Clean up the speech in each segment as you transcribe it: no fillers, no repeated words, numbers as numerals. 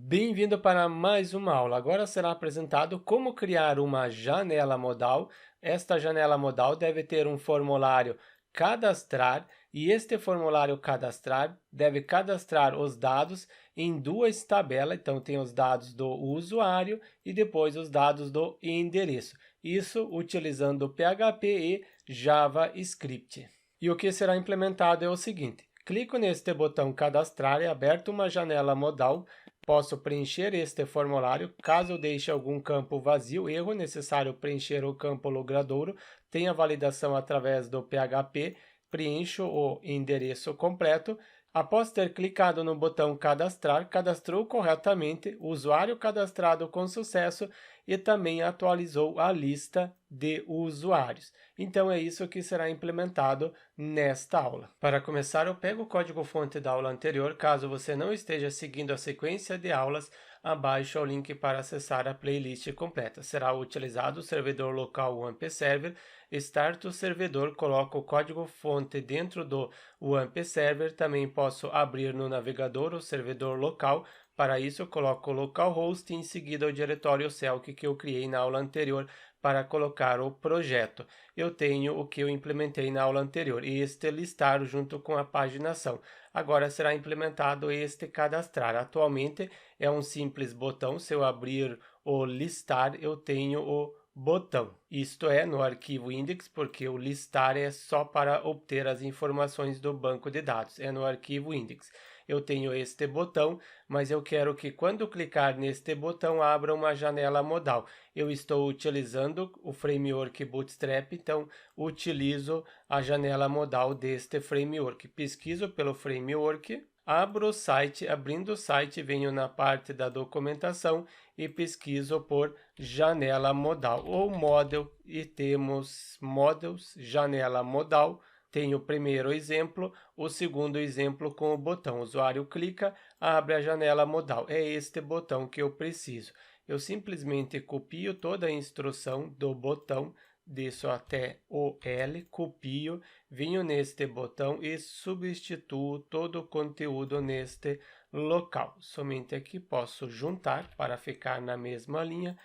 Bem-vindo para mais uma aula. Agora será apresentado como criar uma janela modal. Esta janela modal deve ter um formulário cadastrar e este formulário cadastrar deve cadastrar os dados em duas tabelas. Então, tem os dados do usuário e depois os dados do endereço. Isso utilizando PHP e JavaScript. E o que será implementado é o seguinte: clico neste botão cadastrar, é aberta uma janela modal. Posso preencher este formulário. Caso eu deixe algum campo vazio, erro, necessário preencher o campo logradouro. Tem a validação através do PHP. Preencho o endereço completo. Após ter clicado no botão cadastrar, cadastrou corretamente, o usuário cadastrado com sucesso e também atualizou a lista de usuários. Então é isso que será implementado nesta aula. Para começar, eu pego o código-fonte da aula anterior. Caso você não esteja seguindo a sequência de aulas, abaixo é o link para acessar a playlist completa. Será utilizado o servidor local WAMP Server. Start o servidor, coloco o código-fonte dentro do WAMP Server. Também posso abrir no navegador o servidor local. Para isso, eu coloco o localhost e em seguida o diretório Celk que eu criei na aula anterior para colocar o projeto. Eu tenho o que eu implementei na aula anterior, este listar junto com a paginação. Agora será implementado este cadastrar. Atualmente é um simples botão. Se eu abrir o listar, eu tenho o botão. Isto é no arquivo index, porque o listar é só para obter as informações do banco de dados. É no arquivo index. Eu tenho este botão, mas eu quero que quando clicar neste botão abra uma janela modal. Eu estou utilizando o framework Bootstrap, então utilizo a janela modal deste framework. Pesquiso pelo framework, abro o site, abrindo o site, venho na parte da documentação e pesquiso por janela modal ou model e temos models, janela modal. Tem o primeiro exemplo, o segundo exemplo com o botão. O usuário clica, abre a janela modal. É este botão que eu preciso. Eu simplesmente copio toda a instrução do botão, desço até o L, copio, venho neste botão e substituo todo o conteúdo neste local. Somente aqui posso juntar para ficar na mesma linha.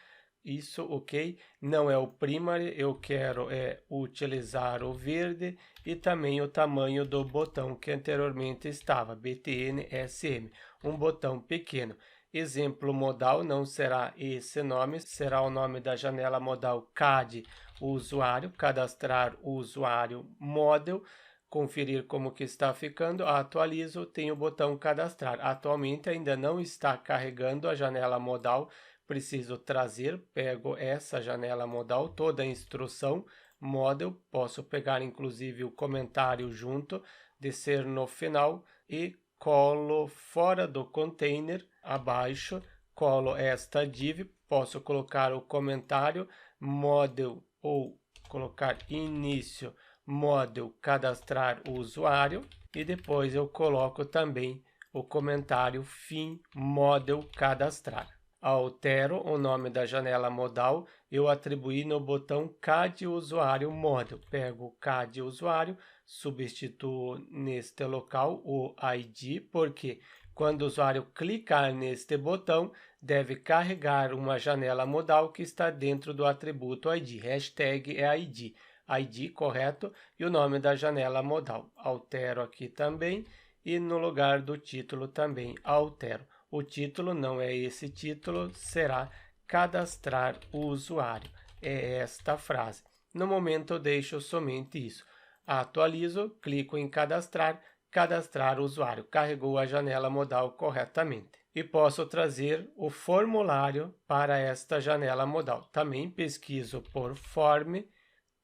Isso, ok? Não é o primary, eu quero utilizar o verde e também o tamanho do botão que anteriormente estava, BTN SM, um botão pequeno. Exemplo modal não será esse nome, será o nome da janela modal CAD usuário, cadastrar o usuário model, conferir como que está ficando, atualizo, tem o botão cadastrar. Atualmente ainda não está carregando a janela modal, preciso trazer, pego essa janela modal, toda a instrução, model, posso pegar inclusive o comentário junto, descer no final e colo fora do container, abaixo, colo esta div, posso colocar o comentário, model ou colocar início, model, cadastrar o usuário e depois eu coloco também o comentário fim, model, cadastrar. Altero o nome da janela modal, eu atribuí no botão CAD usuário model. Pego o CAD usuário, substituo neste local o ID, porque quando o usuário clicar neste botão, deve carregar uma janela modal que está dentro do atributo ID. Hashtag é ID. ID correto e o nome da janela modal. Altero aqui também e no lugar do título também altero. O título não é esse título, será cadastrar o usuário. É esta frase. No momento eu deixo somente isso. Atualizo, clico em cadastrar, cadastrar o usuário. Carregou a janela modal corretamente. E posso trazer o formulário para esta janela modal. Também pesquiso por form,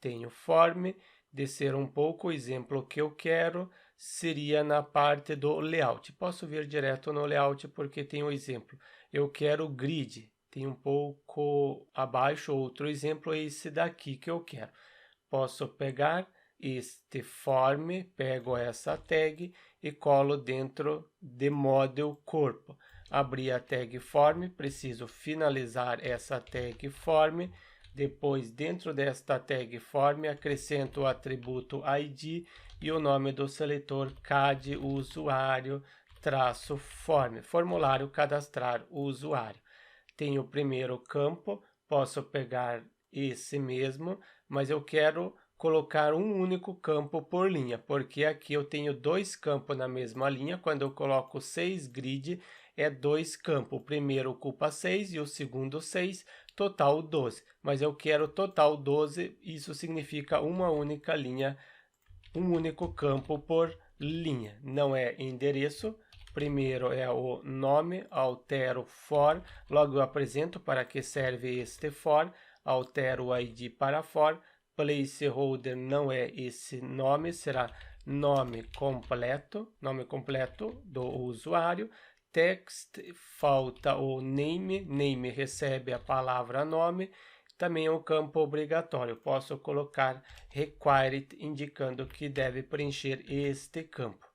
tenho form, descer um pouco, o exemplo que eu quero seria na parte do layout. Posso vir direto no layout porque tem um exemplo. Eu quero grid, tem um pouco abaixo outro exemplo, é esse daqui que eu quero. Posso pegar este form, pego essa tag e colo dentro de model corpo. Abri a tag form, preciso finalizar essa tag form. Depois, dentro desta tag form, acrescento o atributo ID e o nome do seletor CAD usuário traço form, formulário cadastrar o usuário. Tenho o primeiro campo, posso pegar esse mesmo, mas eu quero colocar um único campo por linha, porque aqui eu tenho dois campos na mesma linha. Quando eu coloco 6 grid, é dois campos. O primeiro ocupa 6 e o segundo 6, total 12. Mas eu quero total 12, isso significa uma única linha, um único campo por linha. Não é endereço. Primeiro é o nome, altero for, logo eu apresento para que serve este for, altero o ID para for, placeholder não é esse nome, será nome completo do usuário, text, falta o name, name recebe a palavra nome, também é um campo obrigatório, posso colocar required, indicando que deve preencher este campo.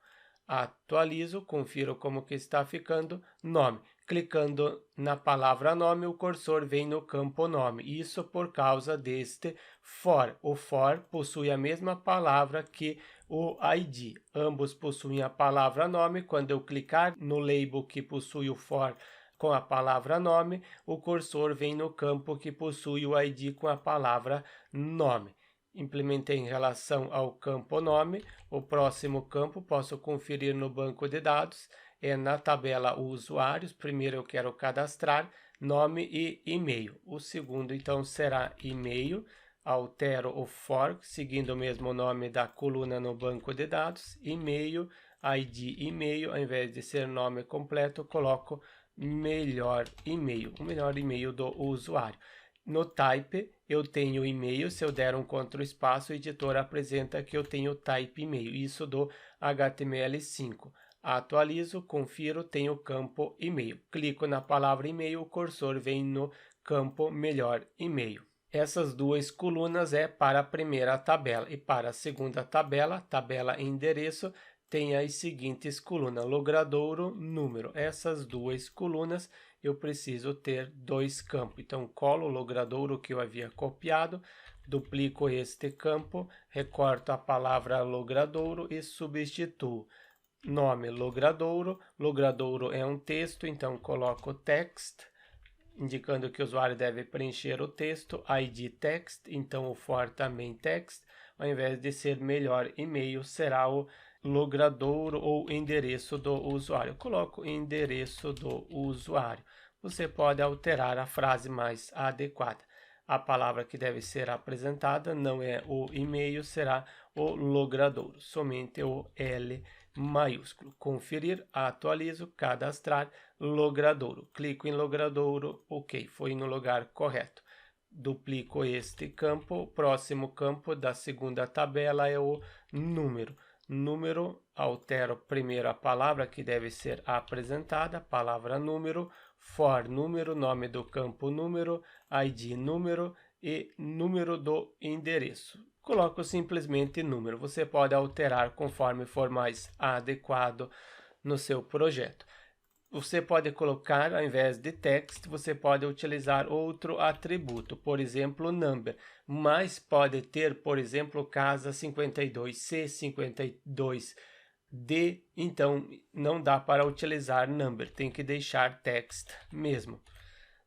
Atualizo, confiro como que está ficando, nome. Clicando na palavra nome, o cursor vem no campo nome. Isso por causa deste for. O for possui a mesma palavra que o ID. Ambos possuem a palavra nome. Quando eu clicar no label que possui o for com a palavra nome, o cursor vem no campo que possui o ID com a palavra nome. Implementei em relação ao campo nome. O próximo campo posso conferir no banco de dados, é na tabela usuários. Primeiro eu quero cadastrar nome e e-mail. O segundo então será e-mail. Altero o for, seguindo o mesmo nome da coluna no banco de dados, e-mail, ID e-mail, ao invés de ser nome completo, coloco melhor e-mail, o melhor e-mail do usuário. No type, eu tenho e-mail, se eu der um Ctrl espaço, o editor apresenta que eu tenho type e-mail, isso do HTML5. Atualizo, confiro, tenho campo e-mail. Clico na palavra e-mail, o cursor vem no campo melhor e-mail. Essas duas colunas é para a primeira tabela e para a segunda tabela, tabela endereço, tem as seguintes colunas, logradouro, número. Essas duas colunas eu preciso ter dois campos. Então, colo o logradouro que eu havia copiado, duplico este campo, recorto a palavra logradouro e substituo. Nome logradouro, logradouro é um texto, então coloco text, indicando que o usuário deve preencher o texto, ID text, então o for também text, ao invés de ser melhor e-mail, será o logradouro ou endereço do usuário. Eu coloco endereço do usuário. Você pode alterar a frase mais adequada. A palavra que deve ser apresentada não é o e-mail, será o logradouro, somente o L maiúsculo. Conferir, atualizo, cadastrar, logradouro. Clico em logradouro, ok, foi no lugar correto. Duplico este campo, o próximo campo da segunda tabela é o número. Número, altero primeiro a palavra que deve ser apresentada, palavra número, for número, nome do campo número, ID número e número do endereço. Coloco simplesmente número. Você pode alterar conforme for mais adequado no seu projeto. Você pode colocar, ao invés de text, você pode utilizar outro atributo, por exemplo, number, mas pode ter, por exemplo, casa 52C, 52D, então não dá para utilizar number, tem que deixar text mesmo.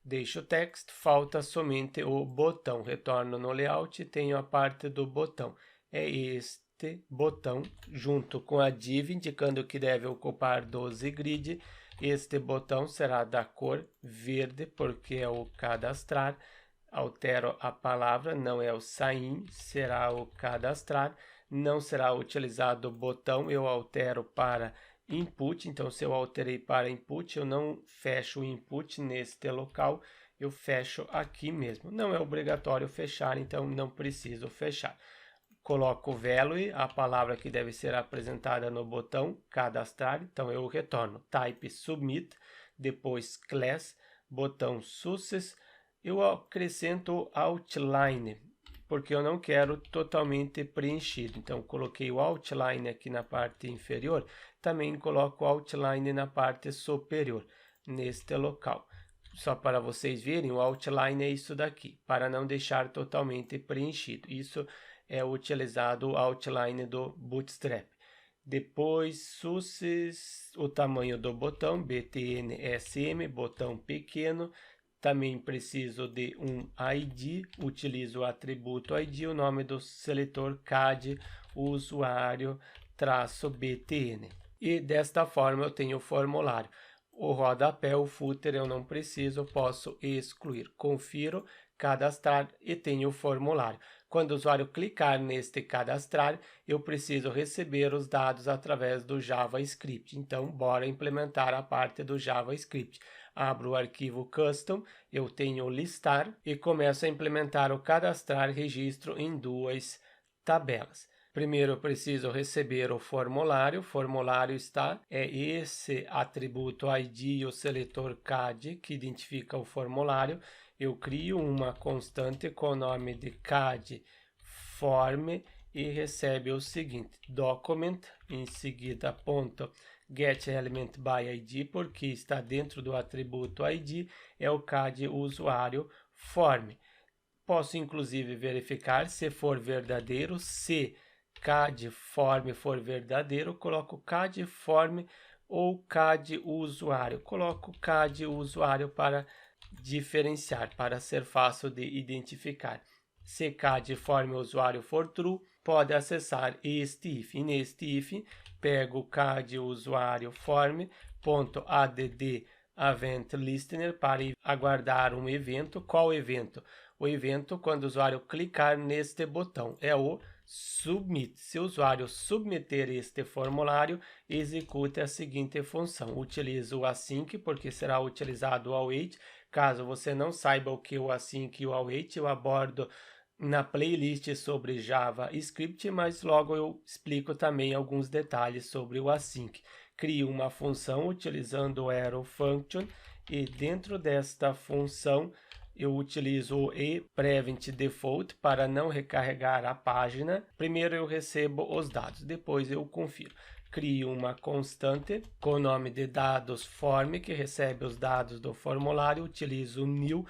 Deixo o text, falta somente o botão, retorno no layout e tenho a parte do botão, é este botão, junto com a div, indicando que deve ocupar 12 grid. Este botão será da cor verde, porque é o cadastrar. Altero a palavra, não é o sign, será o cadastrar. Não será utilizado o botão, eu altero para input. Então, se eu alterei para input, eu não fecho o input neste local, eu fecho aqui mesmo. Não é obrigatório fechar, então não preciso fechar. Coloco value, a palavra que deve ser apresentada no botão cadastrar, então eu retorno type submit, depois class, botão success, eu acrescento outline, porque eu não quero totalmente preenchido, então coloquei o outline aqui na parte inferior, também coloco o outline na parte superior, neste local. Só para vocês verem, o outline é isso daqui, para não deixar totalmente preenchido. Isso é utilizado o outline do Bootstrap. Depois, success, o tamanho do botão, btn-sm, botão pequeno. Também preciso de um ID, utilizo o atributo ID, o nome do seletor CAD, usuário, -btn. E desta forma eu tenho o formulário. O rodapé, o footer eu não preciso, posso excluir. Confiro, cadastrar e tenho o formulário. Quando o usuário clicar neste cadastrar, eu preciso receber os dados através do JavaScript. Então, bora implementar a parte do JavaScript. Abro o arquivo custom, eu tenho listar e começo a implementar o cadastrar registro em duas tabelas. Primeiro eu preciso receber o formulário está, é esse atributo ID e o seletor CAD que identifica o formulário. Eu crio uma constante com o nome de CAD form e recebe o seguinte, document, em seguida ponto getElementById, porque está dentro do atributo ID, é o CAD usuário form. Posso inclusive verificar se for verdadeiro, se CAD form for verdadeiro, coloco CAD form ou CAD usuário. Coloco CAD usuário para diferenciar, para ser fácil de identificar. Se CAD form usuário for true, pode acessar este if. E neste if, pego o CAD usuário form.add event listener para aguardar um evento. Qual evento? O evento quando o usuário clicar neste botão, é o submit. Se o usuário submeter este formulário, execute a seguinte função. Utilizo o async porque será utilizado o await. Caso você não saiba o que é o async e o await, eu abordo na playlist sobre JavaScript, mas logo eu explico também alguns detalhes sobre o async. Crio uma função utilizando o arrow function e dentro desta função eu utilizo o ePrevent default para não recarregar a página. Primeiro eu recebo os dados, depois eu confiro. Crio uma constante com o nome de dados form, que recebe os dados do formulário. Utilizo o new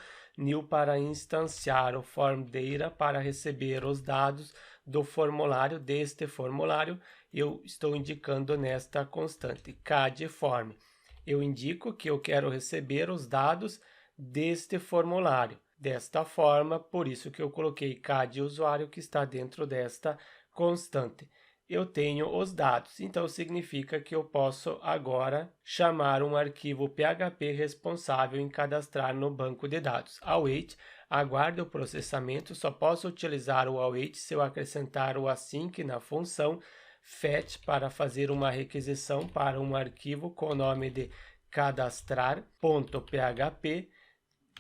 para instanciar o form data para receber os dados do formulário. Deste formulário eu estou indicando nesta constante CAD form. Eu indico que eu quero receber os dados deste formulário. Desta forma, por isso que eu coloquei CAD usuário que está dentro desta constante. Eu tenho os dados, então significa que eu posso agora chamar um arquivo PHP responsável em cadastrar no banco de dados. Await, aguarda o processamento, só posso utilizar o await se eu acrescentar o async na função fetch para fazer uma requisição para um arquivo com o nome de cadastrar.php,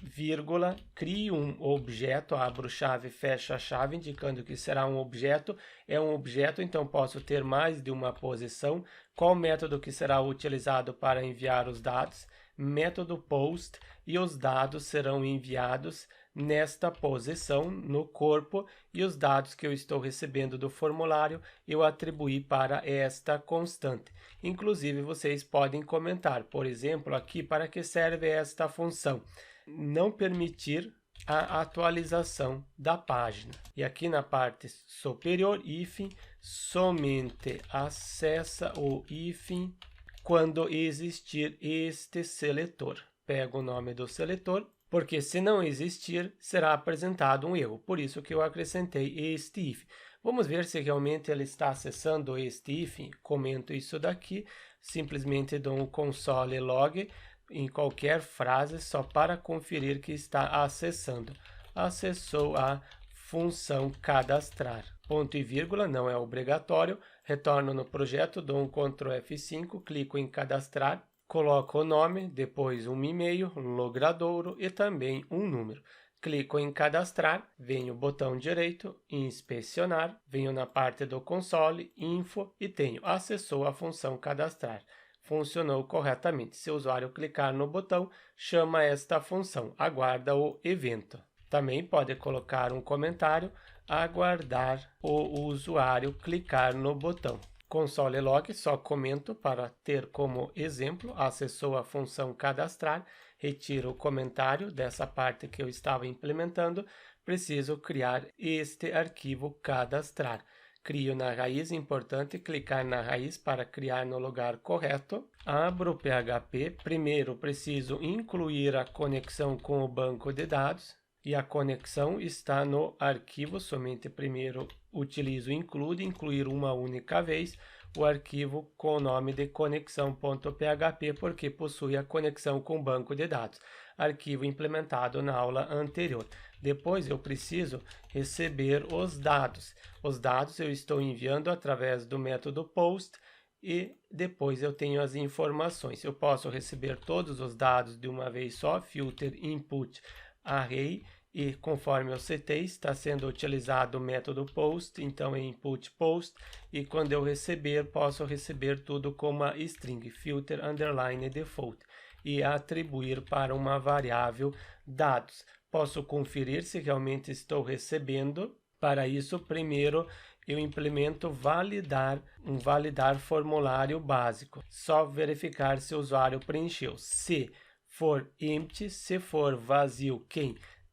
vírgula, crio um objeto, abro chave, fecho a chave, indicando que será um objeto. É um objeto, então posso ter mais de uma posição. Qual método que será utilizado para enviar os dados? Método post, e os dados serão enviados nesta posição, no corpo, e os dados que eu estou recebendo do formulário eu atribuí para esta constante. Inclusive, vocês podem comentar, por exemplo, aqui para que serve esta função. Não permitir a atualização da página. E aqui na parte superior, hífen, somente acessa o hífen quando existir este seletor. Pego o nome do seletor, porque se não existir, será apresentado um erro. Por isso que eu acrescentei este if. Vamos ver se realmente ele está acessando este if. Comento isso daqui, simplesmente dou um console log em qualquer frase só para conferir que está acessando. Acessou a função cadastrar. Ponto e vírgula não é obrigatório. Retorno no projeto, dou um Ctrl F5, clico em cadastrar, coloco o nome, depois um e-mail, um logradouro e também um número. Clico em cadastrar, venho o botão direito, inspecionar, venho na parte do console, info e tenho acessou a função cadastrar. Funcionou corretamente. Se o usuário clicar no botão, chama esta função, aguarda o evento. Também pode colocar um comentário, aguardar o usuário clicar no botão. Console log, só comento para ter como exemplo, acessou a função cadastrar, retiro o comentário dessa parte que eu estava implementando, preciso criar este arquivo cadastrar. crio na raiz, importante clicar na raiz para criar no lugar correto. Abro o PHP, primeiro preciso incluir a conexão com o banco de dados, e a conexão está no arquivo, somente primeiro utilizo incluir uma única vez, o arquivo com o nome de conexão.php, porque possui a conexão com o banco de dados, arquivo implementado na aula anterior. Depois eu preciso receber os dados. Os dados eu estou enviando através do método post e depois eu tenho as informações. Eu posso receber todos os dados de uma vez só, filter input array, e conforme eu setei, está sendo utilizado o método post, então é input post, e quando eu receber, posso receber tudo como uma string, filter underline default, e atribuir para uma variável dados. Posso conferir se realmente estou recebendo. Para isso, primeiro eu implemento um validar formulário básico. Só verificar se o usuário preencheu. Se for empty, se for vazio,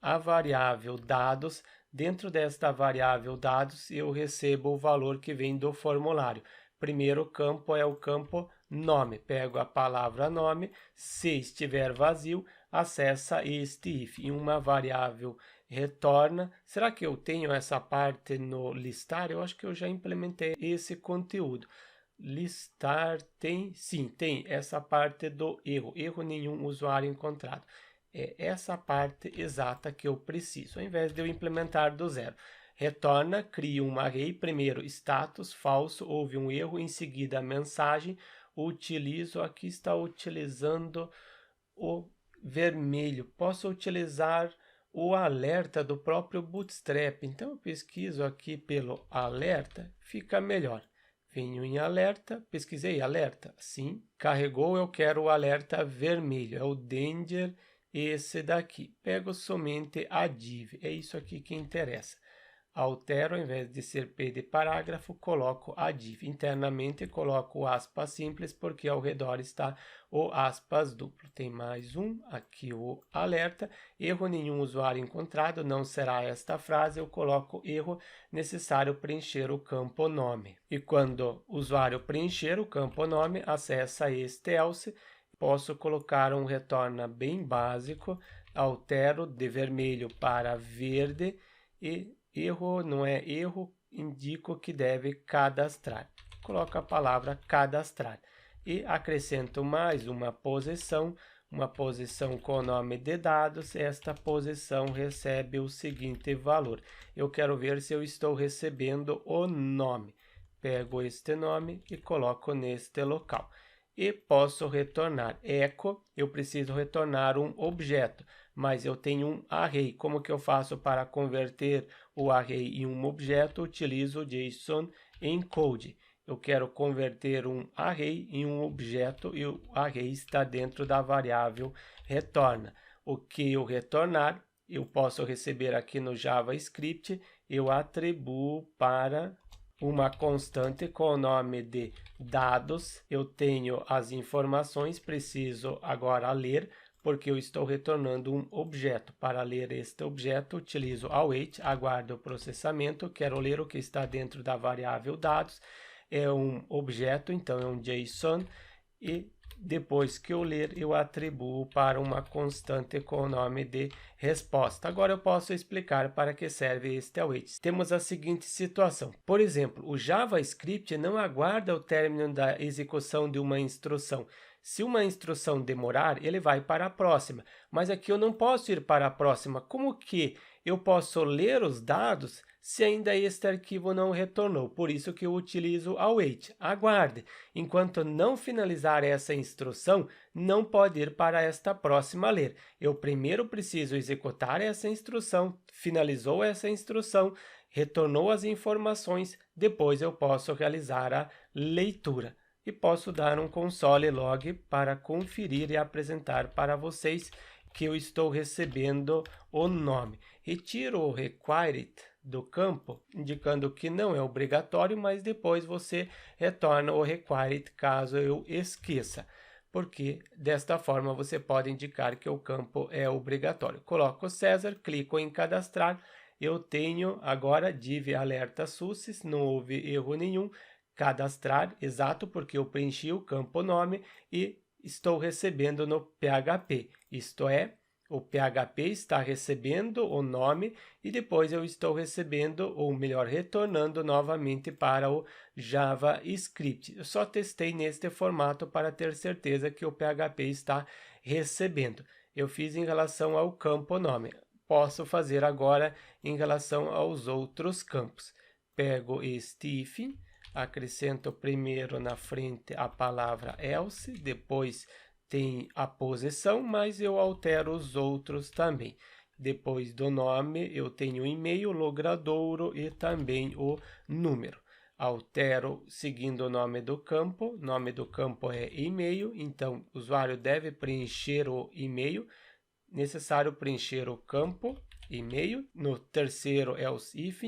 a variável dados, dentro desta variável dados eu recebo o valor que vem do formulário. Primeiro campo é o campo nome, pego a palavra nome, se estiver vazio, acessa este if, e uma variável retorna. Será que eu tenho essa parte no listar? Eu acho que eu já implementei esse conteúdo. Listar tem, sim, tem essa parte do erro nenhum usuário encontrado. É essa parte exata que eu preciso, ao invés de eu implementar do zero. Retorna, crio um array, primeiro status, falso, houve um erro, em seguida a mensagem, utilizo, aqui está utilizando o vermelho, posso utilizar o alerta do próprio Bootstrap, então eu pesquiso aqui pelo alerta, fica melhor. Venho em alerta, pesquisei alerta, sim, carregou, eu quero o alerta vermelho, é o danger. Esse daqui, pego somente a div, é isso aqui que interessa. Altero, ao invés de ser P de parágrafo, coloco a div. Internamente coloco o aspas simples, porque ao redor está o aspas duplo. Tem mais um, aqui o alerta, erro nenhum usuário encontrado, não será esta frase, eu coloco erro necessário preencher o campo nome. E quando o usuário preencher o campo nome, acessa este else. Posso colocar um retorna bem básico, altero de vermelho para verde e erro não é erro, indico que deve cadastrar. Coloco a palavra cadastrar e acrescento mais uma posição com o nome de dados. Esta posição recebe o seguinte valor. Eu quero ver se eu estou recebendo o nome. Pego este nome e coloco neste local. E posso retornar echo, eu preciso retornar um objeto, mas eu tenho um array. Como que eu faço para converter o array em um objeto? Utilizo o JSON encode. Eu quero converter um array em um objeto e o array está dentro da variável retorna. O que eu retornar, eu posso receber aqui no JavaScript, eu atribuo para uma constante com o nome de dados. Eu tenho as informações, preciso agora ler, porque eu estou retornando um objeto. Para ler este objeto, utilizo await, aguardo o processamento, quero ler o que está dentro da variável dados. É um objeto, então é um JSON, e depois que eu ler, eu atribuo para uma constante com o nome de resposta. Agora eu posso explicar para que serve este await. Temos a seguinte situação. Por exemplo, o JavaScript não aguarda o término da execução de uma instrução. Se uma instrução demorar, ele vai para a próxima. Mas aqui eu não posso ir para a próxima. Como que eu posso ler os dados se ainda este arquivo não retornou? Por isso que eu utilizo await, aguarde. Enquanto não finalizar essa instrução, não pode ir para esta próxima ler. Eu primeiro preciso executar essa instrução, finalizou essa instrução, retornou as informações, depois eu posso realizar a leitura. E posso dar um console log para conferir e apresentar para vocês que eu estou recebendo o nome. Retiro o required do campo, indicando que não é obrigatório, mas depois você retorna o required caso eu esqueça, porque desta forma você pode indicar que o campo é obrigatório. Coloco César, clico em cadastrar eu tenho agora div alerta success, não houve erro nenhum, cadastrar, exato, porque eu preenchi o campo nome e estou recebendo no PHP, isto é, o PHP está recebendo o nome e depois eu estou recebendo, ou melhor, retornando novamente para o JavaScript. Eu só testei neste formato para ter certeza que o PHP está recebendo. Eu fiz em relação ao campo nome. Posso fazer agora em relação aos outros campos. Pego este if, acrescento primeiro na frente a palavra else, depois tem a posição, mas eu altero os outros também. Depois do nome, eu tenho o e-mail, logradouro e também o número. Altero seguindo o nome do campo é e-mail, então o usuário deve preencher o e-mail, necessário preencher o campo e-mail. No terceiro else if,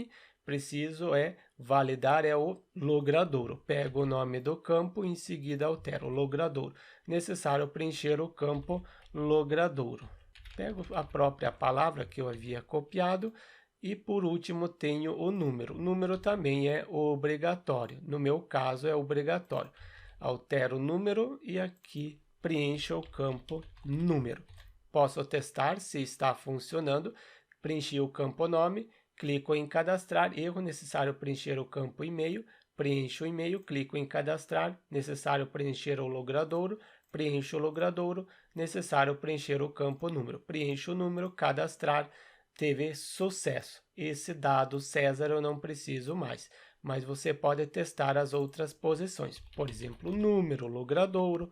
preciso validar o logradouro. Pego o nome do campo e em seguida altero logradouro. Necessário preencher o campo logradouro. Pego a própria palavra que eu havia copiado e por último tenho o número. O número também é obrigatório. No meu caso é obrigatório. Altero o número e aqui preencho o campo número. Posso testar se está funcionando. Preenchi o campo nome, clico em cadastrar, erro, necessário preencher o campo e-mail, preencho o e-mail, clico em cadastrar, necessário preencher o logradouro, preencho o logradouro, necessário preencher o campo número, preencho o número, cadastrar, teve sucesso. Esse dado César eu não preciso mais, mas você pode testar as outras posições, por exemplo, número, logradouro.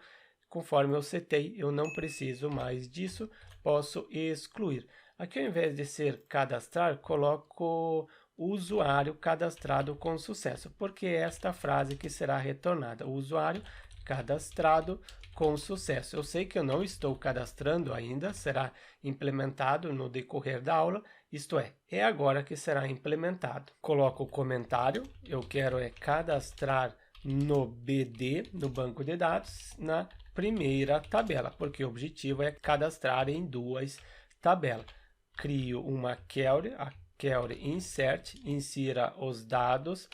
Conforme eu setei, eu não preciso mais disso, posso excluir. Aqui, ao invés de ser cadastrar, coloco o usuário cadastrado com sucesso, porque é esta frase que será retornada, o usuário cadastrado com sucesso. Eu sei que eu não estou cadastrando ainda, será implementado no decorrer da aula, isto é agora que será implementado. Coloco o comentário, eu quero cadastrar no BD, no banco de dados, na primeira tabela, porque o objetivo é cadastrar em duas tabelas. Crio uma query, a query insert, insira os dados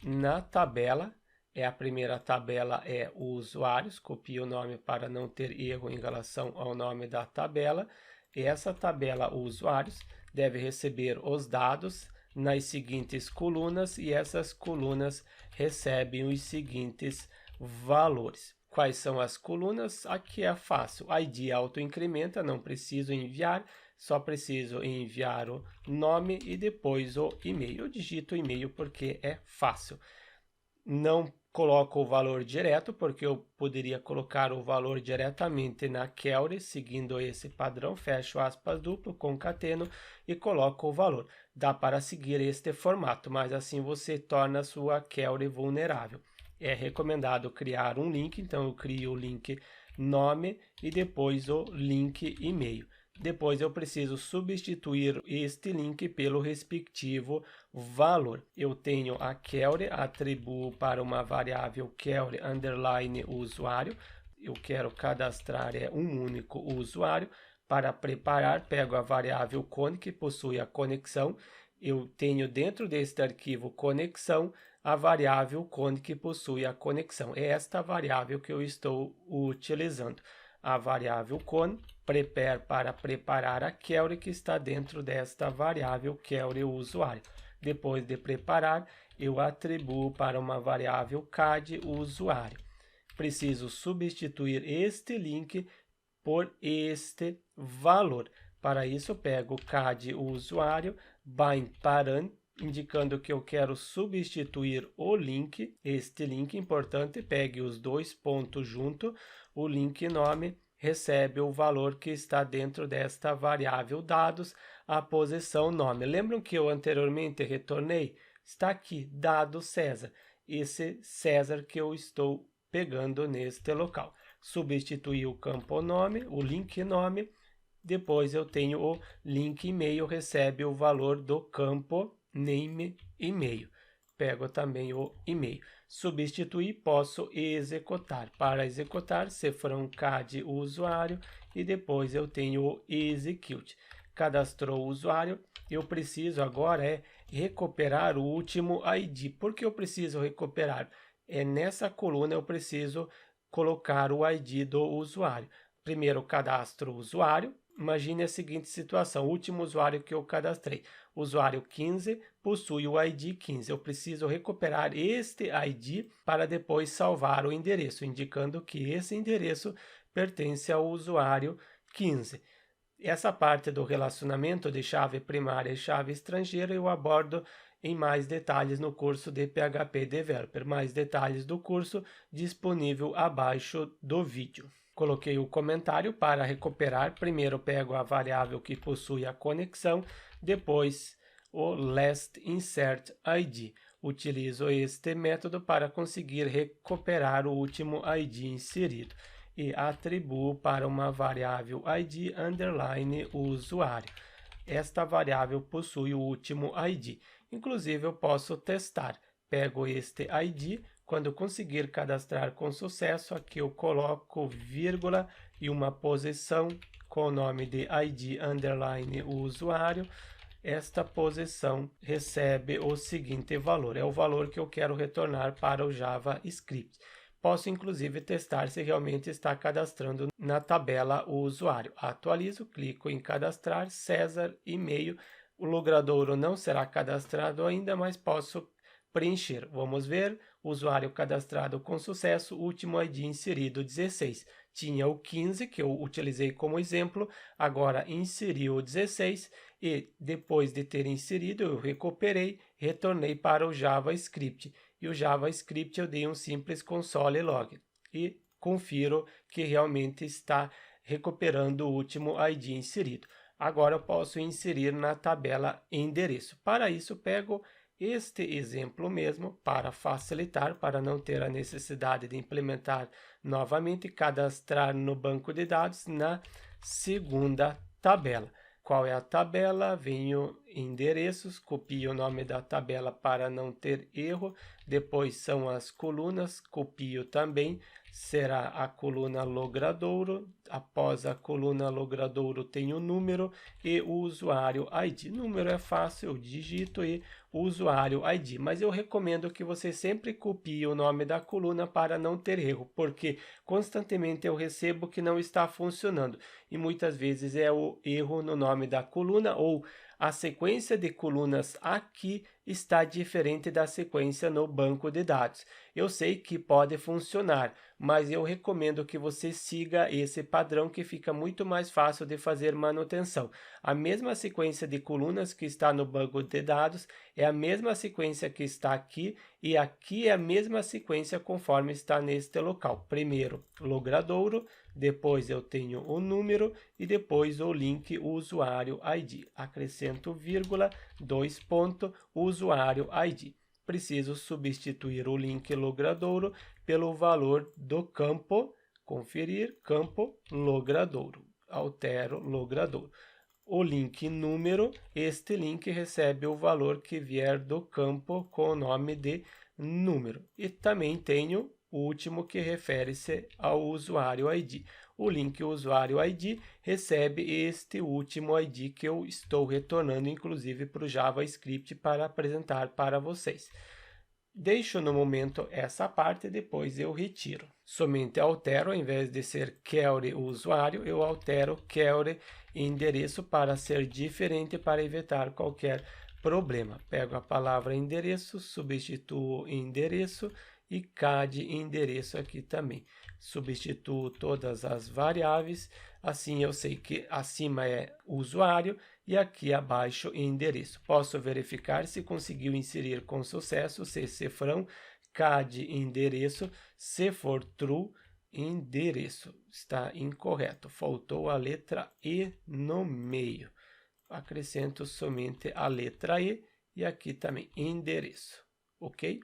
na tabela. A primeira tabela é usuários, copio o nome para não ter erro em relação ao nome da tabela. E essa tabela usuários deve receber os dados nas seguintes colunas e essas colunas recebem os seguintes valores. Quais são as colunas? Aqui é fácil. ID autoincrementa, não preciso enviar, só preciso enviar o nome e depois o e-mail. Eu digito o e-mail porque é fácil. Não coloco o valor direto, porque eu poderia colocar o valor diretamente na query, seguindo esse padrão, fecho aspas duplo, concateno e coloco o valor. Dá para seguir este formato, mas assim você torna a sua query vulnerável. É recomendado criar um link, então eu crio o link nome e depois o link e-mail. Depois eu preciso substituir este link pelo respectivo valor. Eu tenho a query, atribuo para uma variável query underline usuário. Eu quero cadastrar um único usuário. Para preparar, pego a variável con, que possui a conexão. Eu tenho dentro deste arquivo conexão a variável con que possui a conexão. É esta variável que eu estou utilizando. A variável con prepare para preparar a query que está dentro desta variável query usuário. Depois de preparar, eu atribuo para uma variável cad usuário. Preciso substituir este link por este valor. Para isso, pego o cad usuário, bind param, indicando que eu quero substituir o link, este link importante, pegue os dois pontos junto, o link nome recebe o valor que está dentro desta variável dados, a posição nome. Lembram que eu anteriormente retornei? Está aqui, dado César, esse César que eu estou pegando neste local. Substituir o campo nome, o link nome, depois eu tenho o link e-mail, recebe o valor do campo name e-mail. Pego também o e-mail. Substituir, posso executar. Para executar, cifrão cad usuário e depois eu tenho o execute. cadastrou o usuário, eu preciso agora recuperar o último ID. Por que eu preciso recuperar? Nessa coluna eu preciso colocar o ID do usuário. Primeiro cadastro o usuário. Imagine a seguinte situação, o último usuário que eu cadastrei, usuário 15, possui o ID 15. Eu preciso recuperar este ID para depois salvar o endereço, indicando que esse endereço pertence ao usuário 15. Essa parte do relacionamento de chave primária e chave estrangeira eu abordo em mais detalhes no curso de PHP Developer. Mais detalhes do curso disponível abaixo do vídeo. Coloquei o comentário para recuperar. Primeiro pego a variável que possui a conexão, depois o last insert ID. Utilizo este método para conseguir recuperar o último ID inserido e atribuo para uma variável ID underline o usuário. Esta variável possui o último ID. Inclusive eu posso testar. Pego este ID, quando conseguir cadastrar com sucesso, aqui eu coloco vírgula e uma posição com o nome de ID underline o usuário. Esta posição recebe o seguinte valor, é o valor que eu quero retornar para o JavaScript. Posso inclusive testar se realmente está cadastrando na tabela o usuário. Atualizo, clico em cadastrar, César, e-mail. O logradouro não será cadastrado ainda, mas posso preencher. Vamos ver, usuário cadastrado com sucesso, último ID inserido 16. Tinha o 15, que eu utilizei como exemplo, agora inseri o 16 e depois de ter inserido, eu recuperei, retornei para o JavaScript. E o JavaScript eu dei um simples console log e confiro que realmente está recuperando o último ID inserido. Agora eu posso inserir na tabela endereço. Para isso, pego este exemplo mesmo para facilitar, para não ter a necessidade de implementar novamente, cadastrar no banco de dados na segunda tabela. Qual é a tabela? Venho em endereços, copio o nome da tabela para não ter erro. Depois são as colunas, copio também, será a coluna logradouro. Após a coluna logradouro tem o número e o usuário ID. Número é fácil, eu digito e o usuário ID. Mas eu recomendo que você sempre copie o nome da coluna para não ter erro, porque constantemente eu recebo que não está funcionando. E muitas vezes é o erro no nome da coluna ou a sequência de colunas aqui está diferente da sequência no banco de dados. Eu sei que pode funcionar, mas eu recomendo que você siga esse padrão que fica muito mais fácil de fazer manutenção. A mesma sequência de colunas que está no banco de dados é a mesma sequência que está aqui e aqui é a mesma sequência conforme está neste local. Primeiro, logradouro, depois eu tenho o número e depois o link usuário ID. Acrescento vírgula, 2 pontos, usuário ID. Preciso substituir o link logradouro pelo valor do campo, conferir, campo logradouro. Altero logradouro. O link número, este link recebe o valor que vier do campo com o nome de número. E também tenho o último que refere-se ao usuário ID. O link usuário ID recebe este último ID que eu estou retornando, inclusive, para o JavaScript para apresentar para vocês. Deixo no momento essa parte e depois eu retiro. Somente altero, ao invés de ser query usuário, eu altero query endereço para ser diferente, para evitar qualquer problema. Pego a palavra endereço, substituo endereço e CAD endereço aqui também. Substituo todas as variáveis, assim eu sei que acima é usuário e aqui abaixo endereço. Posso verificar se conseguiu inserir com sucesso, se cifrão, CAD endereço, se for true, endereço. Está incorreto, faltou a letra E no meio. Acrescento somente a letra E aqui também endereço, ok?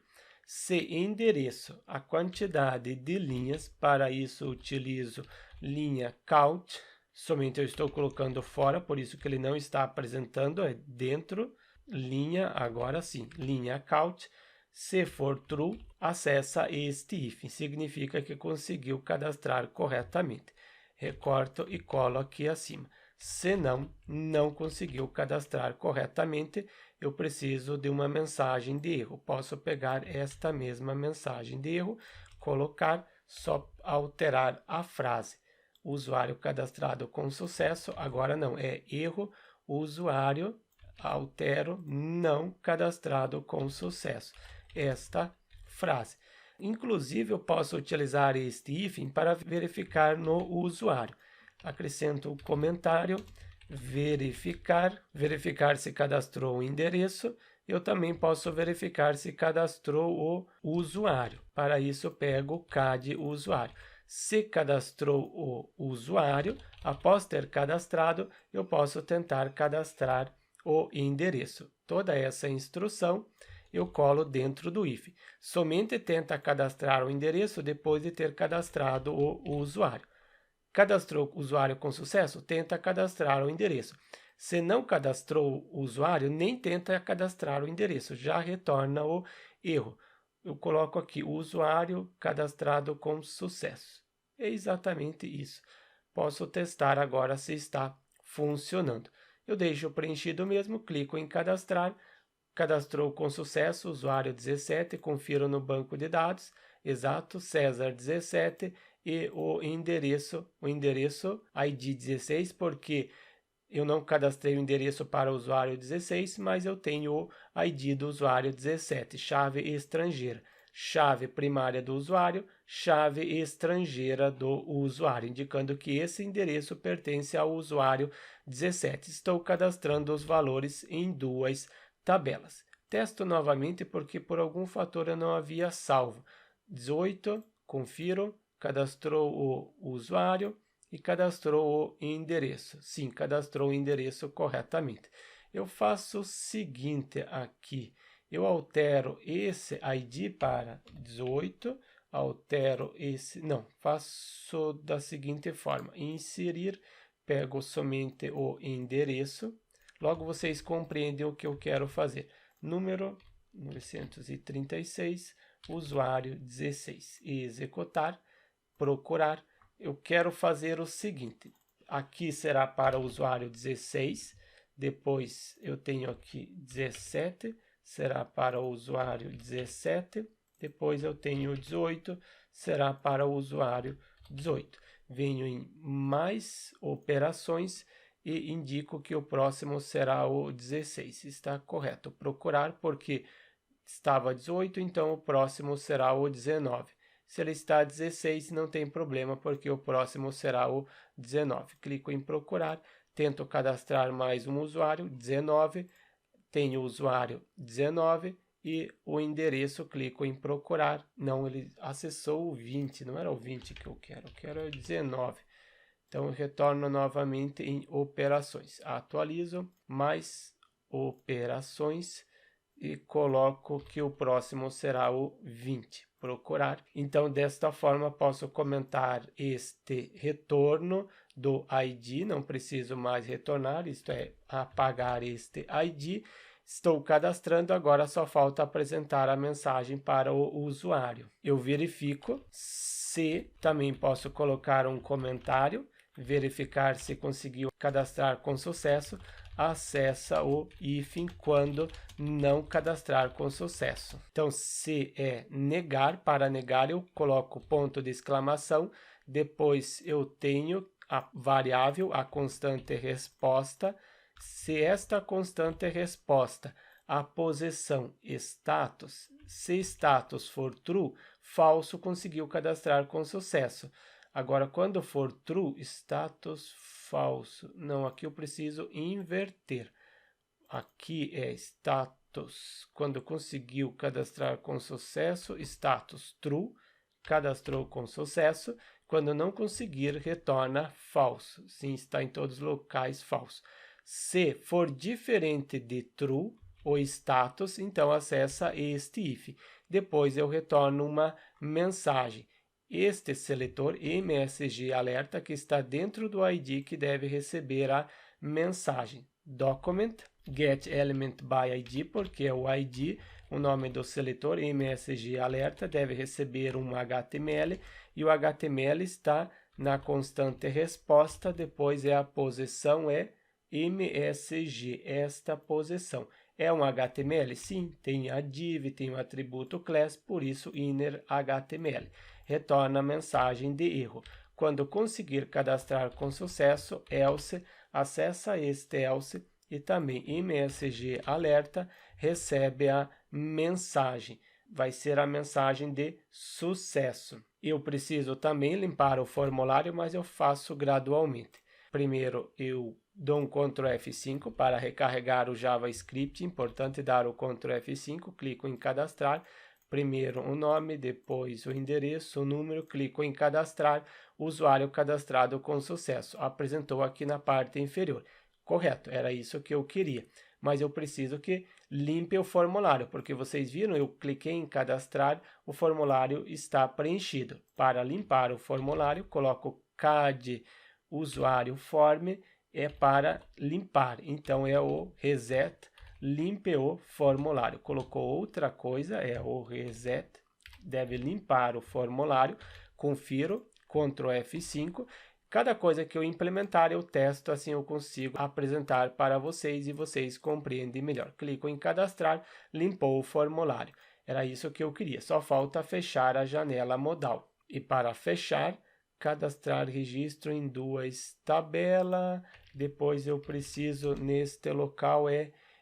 Se endereço a quantidade de linhas, para isso utilizo linha count, somente eu estou colocando fora, por isso que ele não está apresentando, é dentro, linha, agora sim, linha count. Se for true, acessa este if, significa que conseguiu cadastrar corretamente. Recorto e colo aqui acima. senão não conseguiu cadastrar corretamente. Eu preciso de uma mensagem de erro. Posso pegar esta mesma mensagem de erro, colocar, só alterar a frase. Usuário cadastrado com sucesso, agora não, é erro, usuário, altero, não cadastrado com sucesso. Esta frase. Inclusive, eu posso utilizar este hífen para verificar no usuário. Acrescento o comentário, verificar se cadastrou o endereço. Eu também posso verificar se cadastrou o usuário. Para isso, pego o CAD usuário. Se cadastrou o usuário, após ter cadastrado, eu posso tentar cadastrar o endereço. Toda essa instrução eu colo dentro do if. Somente tenta cadastrar o endereço depois de ter cadastrado o usuário. Cadastrou o usuário com sucesso? Tenta cadastrar o endereço. Se não cadastrou o usuário, nem tenta cadastrar o endereço, já retorna o erro. Eu coloco aqui o usuário cadastrado com sucesso. É exatamente isso. Posso testar agora se está funcionando. Eu deixo preenchido mesmo, clico em cadastrar. Cadastrou com sucesso, usuário 17, confiro no banco de dados, exato, César 17 e o endereço ID 16, porque eu não cadastrei o endereço para o usuário 16, mas eu tenho o ID do usuário 17, chave estrangeira. Chave primária do usuário, chave estrangeira do usuário, indicando que esse endereço pertence ao usuário 17. Estou cadastrando os valores em duas tabelas. Testo novamente porque por algum fator eu não havia salvo. 18, confiro, cadastrou o usuário e cadastrou o endereço. Sim, cadastrou o endereço corretamente. Eu faço o seguinte aqui. Eu altero esse ID para 18, faço da seguinte forma, inserir, pego somente o endereço, logo vocês compreendem o que eu quero fazer, número 936, usuário 16, e executar, procurar, eu quero fazer o seguinte, aqui será para o usuário 16, depois eu tenho aqui 17, será para o usuário 17, depois eu tenho 18, será para o usuário 18. Venho em mais operações e indico que o próximo será o 16. Está correto. Procurar porque estava 18, então o próximo será o 19. Se ele está 16, não tem problema, porque o próximo será o 19. Clico em procurar, tento cadastrar mais um usuário, 19, tenho o usuário 19 e o endereço, clico em procurar. Não, ele acessou o 20, não era o 20 que eu quero o 19. Então, eu retorno novamente em operações. Atualizo, mais operações e coloco que o próximo será o 20. Procurar. Então, desta forma, posso comentar este retorno do ID. Não preciso mais retornar, isto é, apagar este ID. Estou cadastrando, agora só falta apresentar a mensagem para o usuário. Eu verifico se também posso colocar um comentário, verificar se conseguiu cadastrar com sucesso, acessa o hífen quando não cadastrar com sucesso. Então, se é negar, para negar eu coloco ponto de exclamação, depois eu tenho a variável, a constante resposta. Se esta constante resposta, a posição status, se status for true, falso, conseguiu cadastrar com sucesso. Agora, quando for true, status falso. Não, aqui eu preciso inverter. Aqui é status, quando conseguiu cadastrar com sucesso, status true, cadastrou com sucesso. Quando não conseguir, retorna falso. Sim, está em todos os locais falso. Se for diferente de true, o status, então acessa este if. Depois eu retorno uma mensagem. Este seletor MSG alerta que está dentro do ID que deve receber a mensagem. Document, get element by ID, porque é o ID, o nome do seletor MSG alerta, deve receber um HTML e o HTML está na constante resposta, depois a posição é MSG, esta posição. É um HTML? Sim, tem a div, tem o atributo class, por isso inner HTML. Retorna a mensagem de erro. Quando conseguir cadastrar com sucesso, else, acessa este else e também MSG alerta, recebe a mensagem. Vai ser a mensagem de sucesso. Eu preciso também limpar o formulário, mas eu faço gradualmente. Primeiro, eu dou um Ctrl F5 para recarregar o JavaScript. Importante dar o Ctrl F5, clico em cadastrar. Primeiro o nome, depois o endereço, o número, clico em cadastrar. Usuário cadastrado com sucesso. Apresentou aqui na parte inferior. Correto, era isso que eu queria. Mas eu preciso que limpe o formulário, porque vocês viram, eu cliquei em cadastrar, o formulário está preenchido. Para limpar o formulário, coloco CAD usuário form, é para limpar. Então é o reset, limpe o formulário. Colocou outra coisa, é o reset, deve limpar o formulário. Confiro, Ctrl F5. Cada coisa que eu implementar, eu testo, assim eu consigo apresentar para vocês e vocês compreendem melhor. Clico em cadastrar, limpou o formulário. Era isso que eu queria, só falta fechar a janela modal. E para fechar, cadastrar registro em duas tabelas. Depois eu preciso, neste local,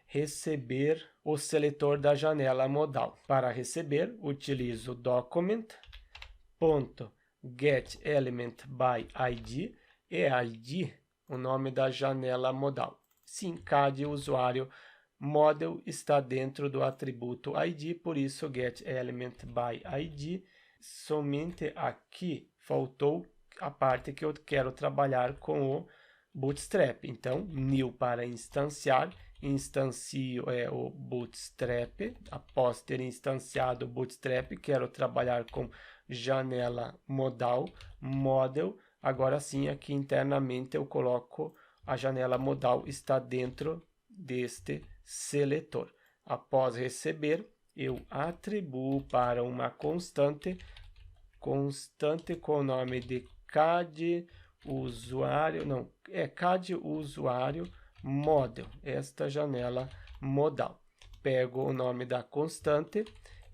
receber o seletor da janela modal. Para receber, utilizo document.getElementById, e ID, o nome da janela modal. Sim, CAD usuário model está dentro do atributo ID, por isso getElementById. Somente aqui faltou a parte que eu quero trabalhar com o Bootstrap. Então, new para instanciar, instancio é o Bootstrap. Após ter instanciado o Bootstrap, quero trabalhar com janela modal, model. Agora sim, aqui internamente eu coloco a janela modal está dentro deste seletor. Após receber, eu atribuo para uma constante com o nome de CAD usuário, não, é CAD usuário model, esta janela modal. Pego o nome da constante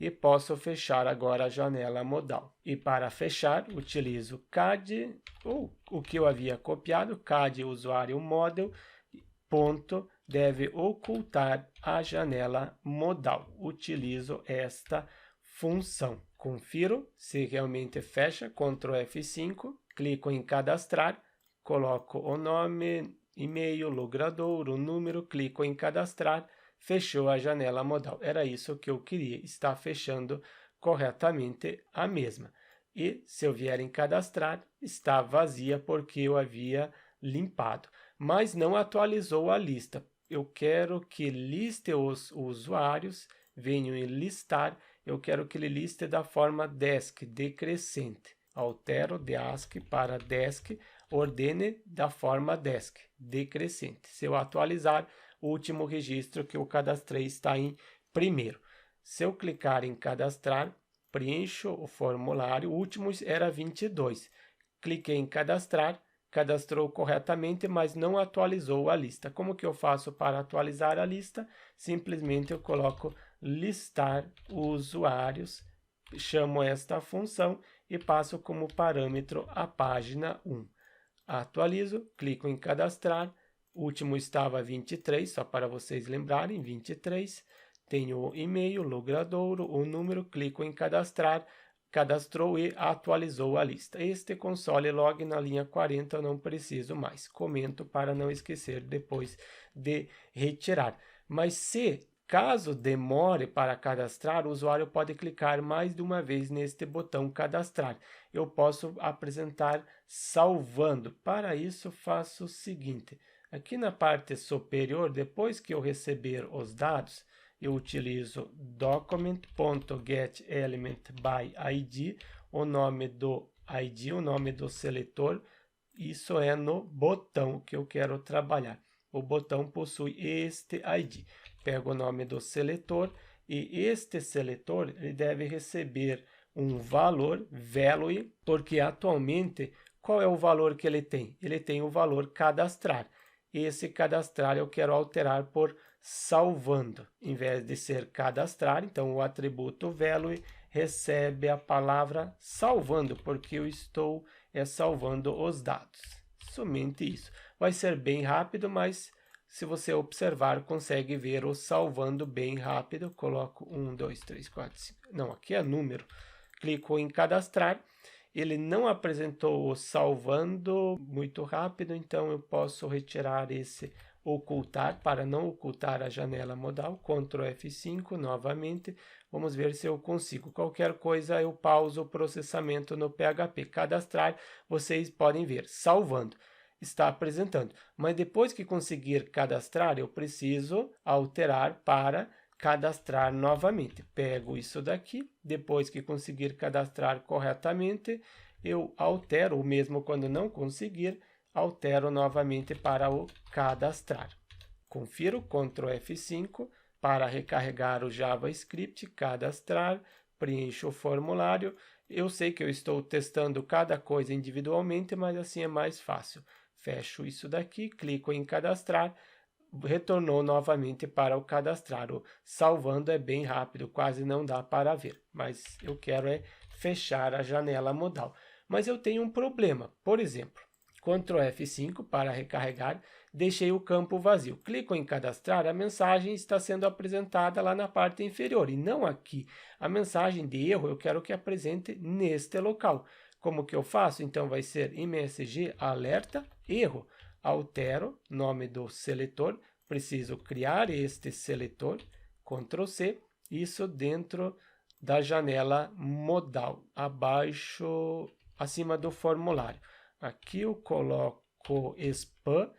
e posso fechar agora a janela modal. E para fechar, utilizo CAD, ou o que eu havia copiado, CAD usuário model, ponto, deve ocultar a janela modal. Utilizo esta função. Confiro se realmente fecha, Ctrl F5, clico em cadastrar, coloco o nome, e-mail, logradouro, número, clico em cadastrar, fechou a janela modal. Era isso que eu queria, está fechando corretamente a mesma. E se eu vier em cadastrar, está vazia porque eu havia limpado, mas não atualizou a lista. Eu quero que liste os usuários, venho em listar, eu quero que ele liste da forma desc, decrescente. Altero de ASCII para desc, ordene da forma desc, decrescente. Se eu atualizar, o último registro que eu cadastrei está em primeiro. Se eu clicar em cadastrar, preencho o formulário, o último era 22. Cliquei em cadastrar, cadastrou corretamente, mas não atualizou a lista. Como que eu faço para atualizar a lista? Simplesmente eu coloco listar usuários, chamo esta função e passo como parâmetro a página 1. Atualizo, clico em cadastrar, o último estava 23, só para vocês lembrarem, 23. Tenho o e-mail, logradouro, o número, clico em cadastrar, cadastrou e atualizou a lista. Este console log na linha 40 eu não preciso mais. Comento para não esquecer depois de retirar. Mas se caso demore para cadastrar, o usuário pode clicar mais de uma vez neste botão cadastrar. Eu posso apresentar salvando. Para isso faço o seguinte. Aqui na parte superior, depois que eu receber os dados, eu utilizo document.getElementById, o nome do ID, o nome do seletor, isso é no botão que eu quero trabalhar. O botão possui este ID. Pego o nome do seletor e este seletor ele deve receber um valor, value, porque atualmente Qual é o valor que ele tem? Ele tem o valor cadastrar. Esse cadastrar eu quero alterar por salvando. Em vez de ser cadastrar, então o atributo value recebe a palavra salvando, porque eu estou salvando os dados. Somente isso. Vai ser bem rápido, mas se você observar, consegue ver o salvando bem rápido. Coloco 1, 2, 3, 4, 5. Não, aqui é número. Clico em cadastrar. Ele não apresentou o salvando muito rápido, então eu posso retirar esse ocultar para não ocultar a janela modal. Ctrl F5 novamente. Vamos ver se eu consigo. Qualquer coisa eu pauso o processamento no PHP. Cadastrar, vocês podem ver, salvando. Está apresentando. Mas depois que conseguir cadastrar, eu preciso alterar para cadastrar novamente. Pego isso daqui, depois que conseguir cadastrar corretamente, eu altero, ou mesmo quando não conseguir, altero novamente para o cadastrar. Confiro, Ctrl F5, para recarregar o JavaScript, cadastrar, preencho o formulário. Eu sei que eu estou testando cada coisa individualmente, mas assim é mais fácil. Fecho isso daqui, clico em cadastrar, retornou novamente para o cadastrar. O salvando é bem rápido, quase não dá para ver, mas eu quero fechar a janela modal. Mas eu tenho um problema, por exemplo, Ctrl F5 para recarregar, deixei o campo vazio. Clico em cadastrar, a mensagem está sendo apresentada lá na parte inferior e não aqui. A mensagem de erro eu quero que apresente neste local. Como que eu faço? Então vai ser MSG alerta erro. Altero nome do seletor, preciso criar este seletor, Ctrl C, isso dentro da janela modal, abaixo, acima do formulário. Aqui eu coloco spam,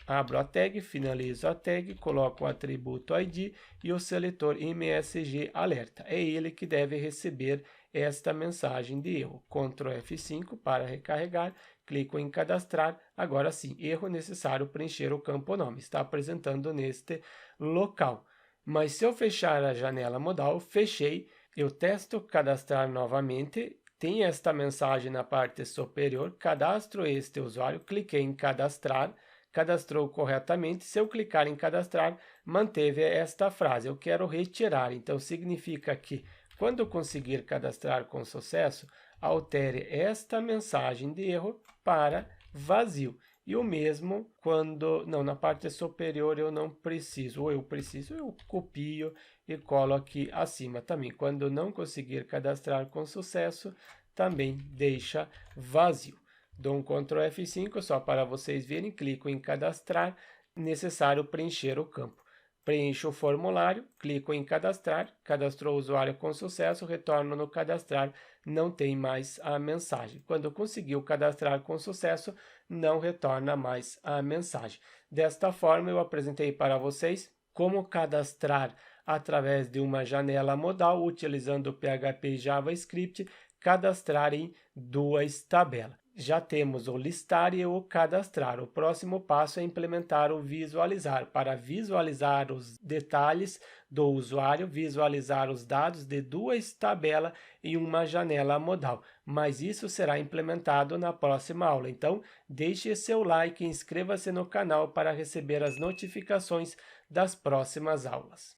abro a tag, finalizo a tag, coloco o atributo ID e o seletor MSG alerta. É ele que deve receber esta mensagem de erro. Ctrl F5 para recarregar, clico em cadastrar. Agora sim, erro necessário preencher o campo nome. Está apresentando neste local. Mas se eu fechar a janela modal, fechei, eu testo cadastrar novamente. Tem esta mensagem na parte superior, cadastro este usuário, cliquei em cadastrar, cadastrou corretamente. Se eu clicar em cadastrar, manteve esta frase, eu quero retirar. Então significa que quando conseguir cadastrar com sucesso, altere esta mensagem de erro para vazio. E o mesmo quando, não, na parte superior eu não preciso, ou eu preciso, eu copio e colo aqui acima também. Quando não conseguir cadastrar com sucesso, também deixa vazio. Dou um Ctrl F5 só para vocês verem, clico em cadastrar, necessário preencher o campo. Preencho o formulário, clico em cadastrar, cadastrou o usuário com sucesso, retorno no cadastrar, não tem mais a mensagem. Quando conseguiu cadastrar com sucesso, não retorna mais a mensagem. Desta forma, eu apresentei para vocês como cadastrar através de uma janela modal, utilizando o PHP e JavaScript, cadastrar em duas tabelas. Já temos o listar e o cadastrar. O próximo passo é implementar o visualizar. Para visualizar os detalhes do usuário, visualizar os dados de duas tabelas em uma janela modal. Mas isso será implementado na próxima aula. Então, deixe seu like e inscreva-se no canal para receber as notificações das próximas aulas.